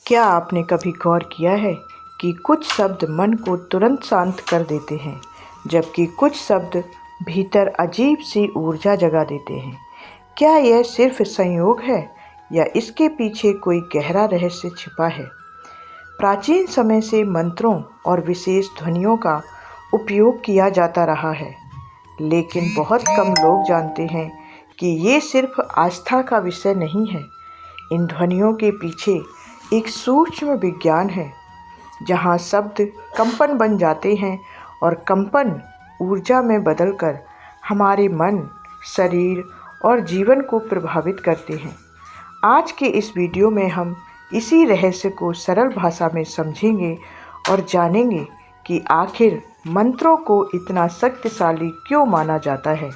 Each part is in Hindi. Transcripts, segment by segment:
क्या आपने कभी गौर किया है कि कुछ शब्द मन को तुरंत शांत कर देते हैं, जबकि कुछ शब्द भीतर अजीब सी ऊर्जा जगा देते हैं? क्या यह सिर्फ संयोग है या इसके पीछे कोई गहरा रहस्य छिपा है? प्राचीन समय से मंत्रों और विशेष ध्वनियों का उपयोग किया जाता रहा है, लेकिन बहुत कम लोग जानते हैं कि ये सिर्फ आस्था का विषय नहीं है। इन ध्वनियों के पीछे एक सूक्ष्म विज्ञान है, जहाँ शब्द कंपन बन जाते हैं और कंपन ऊर्जा में बदलकर हमारे मन, शरीर और जीवन को प्रभावित करते हैं। आज के इस वीडियो में हम इसी रहस्य को सरल भाषा में समझेंगे और जानेंगे कि आखिर मंत्रों को इतना शक्तिशाली क्यों माना जाता है।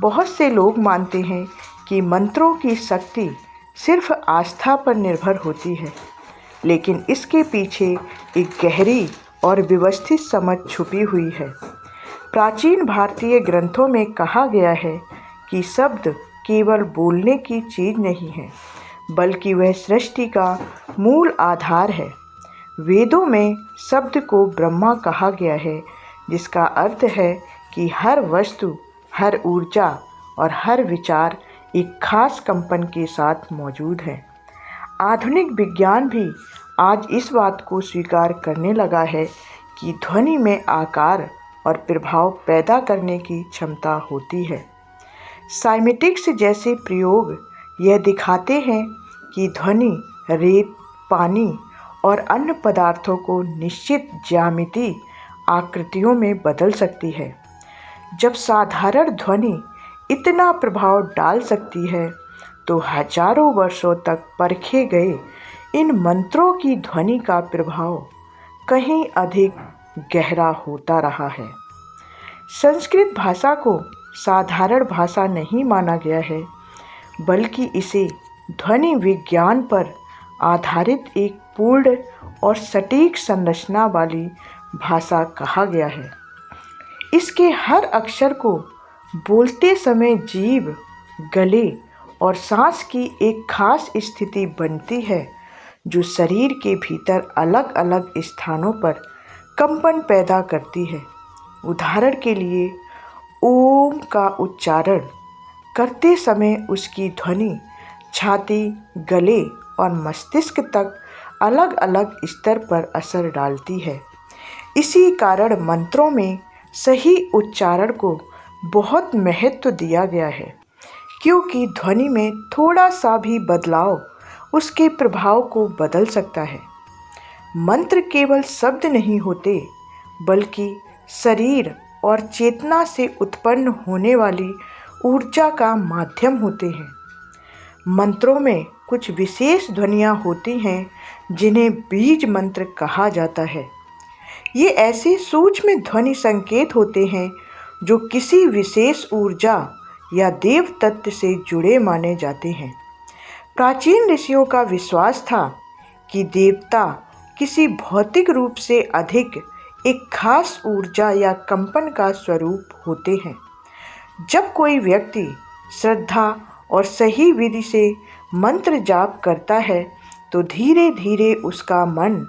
बहुत से लोग मानते हैं कि मंत्रों की शक्ति सिर्फ आस्था पर निर्भर होती है, लेकिन इसके पीछे एक गहरी और व्यवस्थित समझ छुपी हुई है। प्राचीन भारतीय ग्रंथों में कहा गया है कि शब्द केवल बोलने की चीज़ नहीं है, बल्कि वह सृष्टि का मूल आधार है। वेदों में शब्द को ब्रह्मा कहा गया है, जिसका अर्थ है कि हर वस्तु, हर ऊर्जा और हर विचार एक खास कंपन के साथ मौजूद है। आधुनिक विज्ञान भी आज इस बात को स्वीकार करने लगा है कि ध्वनि में आकार और प्रभाव पैदा करने की क्षमता होती है। साइमेटिक्स जैसे प्रयोग यह दिखाते हैं कि ध्वनि रेत, पानी और अन्य पदार्थों को निश्चित ज्यामितीय आकृतियों में बदल सकती है। जब साधारण ध्वनि इतना प्रभाव डाल सकती है, तो हजारों वर्षों तक परखे गए इन मंत्रों की ध्वनि का प्रभाव कहीं अधिक गहरा होता रहा है। संस्कृत भाषा को साधारण भाषा नहीं माना गया है, बल्कि इसे ध्वनि विज्ञान पर आधारित एक पूर्ण और सटीक संरचना वाली भाषा कहा गया है। इसके हर अक्षर को बोलते समय जीभ, गले और सांस की एक खास स्थिति बनती है, जो शरीर के भीतर अलग अलग स्थानों पर कंपन पैदा करती है। उदाहरण के लिए, ओम का उच्चारण करते समय उसकी ध्वनि छाती, गले और मस्तिष्क तक अलग अलग स्तर पर असर डालती है। इसी कारण मंत्रों में सही उच्चारण को बहुत महत्व दिया गया है, क्योंकि ध्वनि में थोड़ा सा भी बदलाव उसके प्रभाव को बदल सकता है। मंत्र केवल शब्द नहीं होते, बल्कि शरीर और चेतना से उत्पन्न होने वाली ऊर्जा का माध्यम होते हैं। मंत्रों में कुछ विशेष ध्वनियाँ होती हैं, जिन्हें बीज मंत्र कहा जाता है। ये ऐसे सूक्ष्म ध्वनि संकेत होते हैं जो किसी विशेष ऊर्जा या देव तत्व से जुड़े माने जाते हैं। प्राचीन ऋषियों का विश्वास था कि देवता किसी भौतिक रूप से अधिक एक खास ऊर्जा या कंपन का स्वरूप होते हैं। जब कोई व्यक्ति श्रद्धा और सही विधि से मंत्र जाप करता है, तो धीरे धीरे उसका मन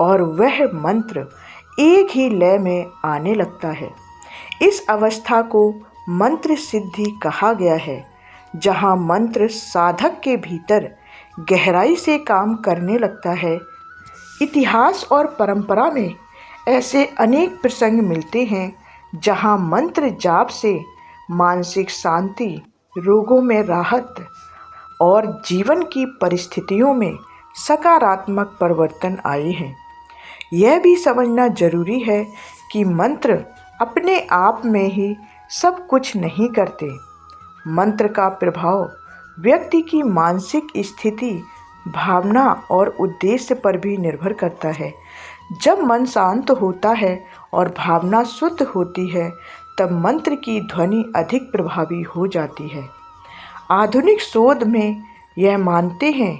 और वह मंत्र एक ही लय में आने लगता है। इस अवस्था को मंत्र सिद्धि कहा गया है, जहाँ मंत्र साधक के भीतर गहराई से काम करने लगता है। इतिहास और परंपरा में ऐसे अनेक प्रसंग मिलते हैं, जहाँ मंत्र जाप से मानसिक शांति, रोगों में राहत और जीवन की परिस्थितियों में सकारात्मक परिवर्तन आए हैं। यह भी समझना जरूरी है कि मंत्र अपने आप में ही सब कुछ नहीं करते। मंत्र का प्रभाव व्यक्ति की मानसिक स्थिति, भावना और उद्देश्य पर भी निर्भर करता है। जब मन शांत होता है और भावना शुद्ध होती है, तब मंत्र की ध्वनि अधिक प्रभावी हो जाती है। आधुनिक शोध में यह मानते हैं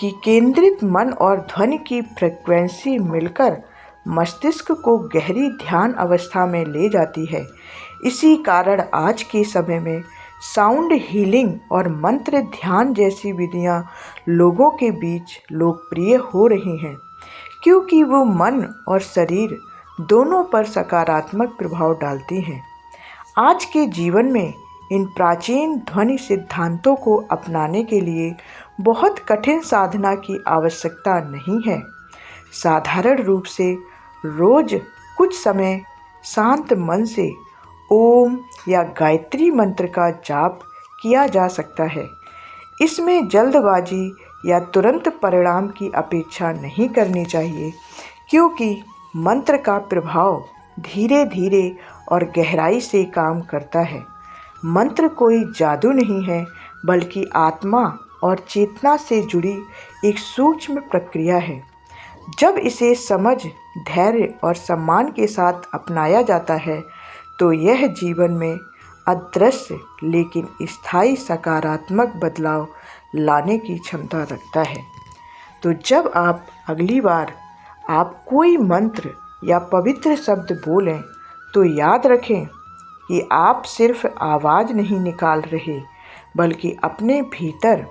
कि केंद्रित मन और ध्वनि की फ्रीक्वेंसी मिलकर मस्तिष्क को गहरी ध्यान अवस्था में ले जाती है। इसी कारण आज के समय में साउंड हीलिंग और मंत्र ध्यान जैसी विधियां लोगों के बीच लोकप्रिय हो रही हैं, क्योंकि वो मन और शरीर दोनों पर सकारात्मक प्रभाव डालती हैं। आज के जीवन में इन प्राचीन ध्वनि सिद्धांतों को अपनाने के लिए बहुत कठिन साधना की आवश्यकता नहीं है। साधारण रूप से रोज कुछ समय शांत मन से ओम या गायत्री मंत्र का जाप किया जा सकता है। इसमें जल्दबाजी या तुरंत परिणाम की अपेक्षा नहीं करनी चाहिए, क्योंकि मंत्र का प्रभाव धीरे धीरे और गहराई से काम करता है। मंत्र कोई जादू नहीं है, बल्कि आत्मा और चेतना से जुड़ी एक सूक्ष्म प्रक्रिया है। जब इसे समझ, धैर्य और सम्मान के साथ अपनाया जाता है, तो यह जीवन में अदृश्य लेकिन स्थायी सकारात्मक बदलाव लाने की क्षमता रखता है। तो जब आप अगली बार आप कोई मंत्र या पवित्र शब्द बोलें, तो याद रखें कि आप सिर्फ आवाज़ नहीं निकाल रहे, बल्कि अपने भीतर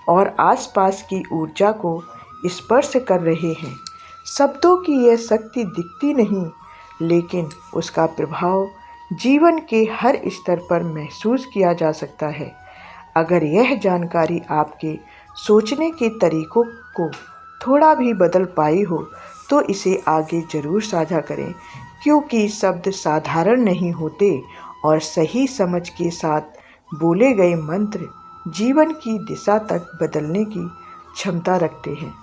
और आसपास की ऊर्जा को स्पर्श कर रहे हैं। शब्दों की यह शक्ति दिखती नहीं, लेकिन उसका प्रभाव जीवन के हर स्तर पर महसूस किया जा सकता है। अगर यह जानकारी आपके सोचने के तरीकों को थोड़ा भी बदल पाई हो, तो इसे आगे ज़रूर साझा करें, क्योंकि शब्द साधारण नहीं होते और सही समझ के साथ बोले गए मंत्र जीवन की दिशा तक बदलने की क्षमता रखते हैं।